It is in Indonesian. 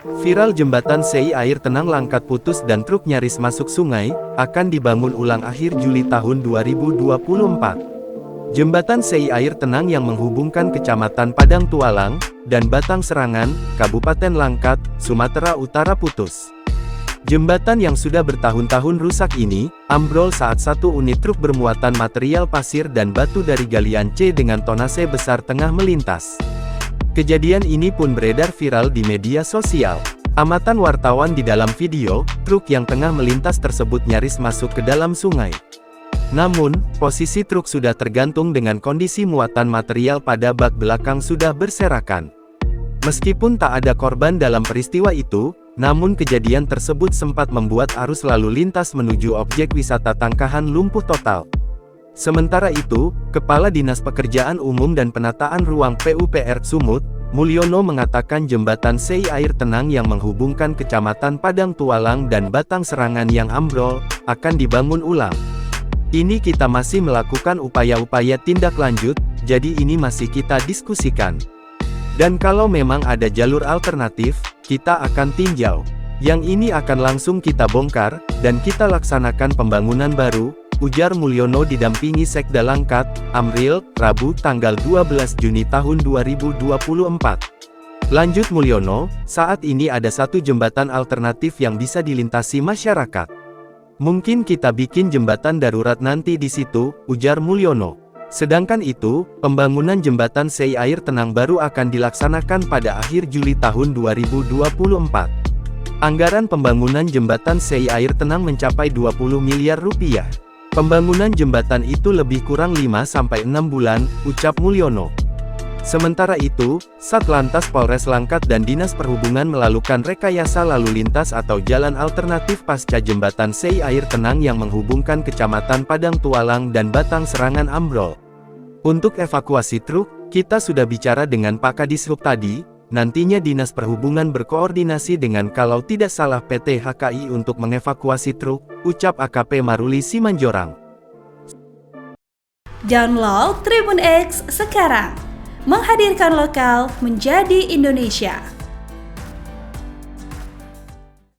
Viral jembatan Sei air tenang Langkat putus dan truk nyaris masuk sungai, akan dibangun ulang akhir Juli tahun 2024. Jembatan Sei air tenang yang menghubungkan Kecamatan Padang Tualang, dan Batang Serangan, Kabupaten Langkat, Sumatera Utara putus. Jembatan yang sudah bertahun-tahun rusak ini, ambrol saat satu unit truk bermuatan material pasir dan batu dari galian C dengan tonase besar tengah melintas. Kejadian ini pun beredar viral di media sosial. Amatan wartawan di dalam video, truk yang tengah melintas tersebut nyaris masuk ke dalam sungai. Namun, posisi truk sudah tergantung dengan kondisi muatan material pada bak belakang sudah berserakan. Meskipun tak ada korban dalam peristiwa itu, namun kejadian tersebut sempat membuat arus lalu lintas menuju objek wisata Tangkahan lumpuh total. Sementara itu, Kepala Dinas Pekerjaan Umum dan Penataan Ruang PUPR Sumut, Mulyono mengatakan jembatan Sei air tenang yang menghubungkan Kecamatan Padang Tualang dan Batang Serangan yang ambrol, akan dibangun ulang. Ini kita masih melakukan upaya-upaya tindak lanjut, jadi ini masih kita diskusikan. Dan kalau memang ada jalur alternatif, kita akan tinjau. Yang ini akan langsung kita bongkar, dan kita laksanakan pembangunan baru, ujar Mulyono didampingi Sekda Langkat, Amril, Rabu tanggal 12 Juni tahun 2024. Lanjut Mulyono, saat ini ada satu jembatan alternatif yang bisa dilintasi masyarakat. Mungkin kita bikin jembatan darurat nanti di situ, ujar Mulyono. Sedangkan itu, pembangunan jembatan Sei air tenang baru akan dilaksanakan pada akhir Juli tahun 2024. Anggaran pembangunan jembatan Sei air tenang mencapai 20 miliar rupiah. Pembangunan jembatan itu lebih kurang 5-6 bulan, ucap Mulyono. Sementara itu, Satlantas Polres Langkat dan Dinas Perhubungan melakukan rekayasa lalu lintas atau jalan alternatif pasca jembatan Sei air tenang yang menghubungkan Kecamatan Padang Tualang dan Batang Serangan ambrol. Untuk evakuasi truk, kita sudah bicara dengan Pak Kadishub tadi, nantinya Dinas Perhubungan berkoordinasi dengan kalau tidak salah PT HKI untuk mengevakuasi truk, ucap AKP Maruli Simanjorang. Download Tribun X sekarang, menghadirkan lokal menjadi Indonesia.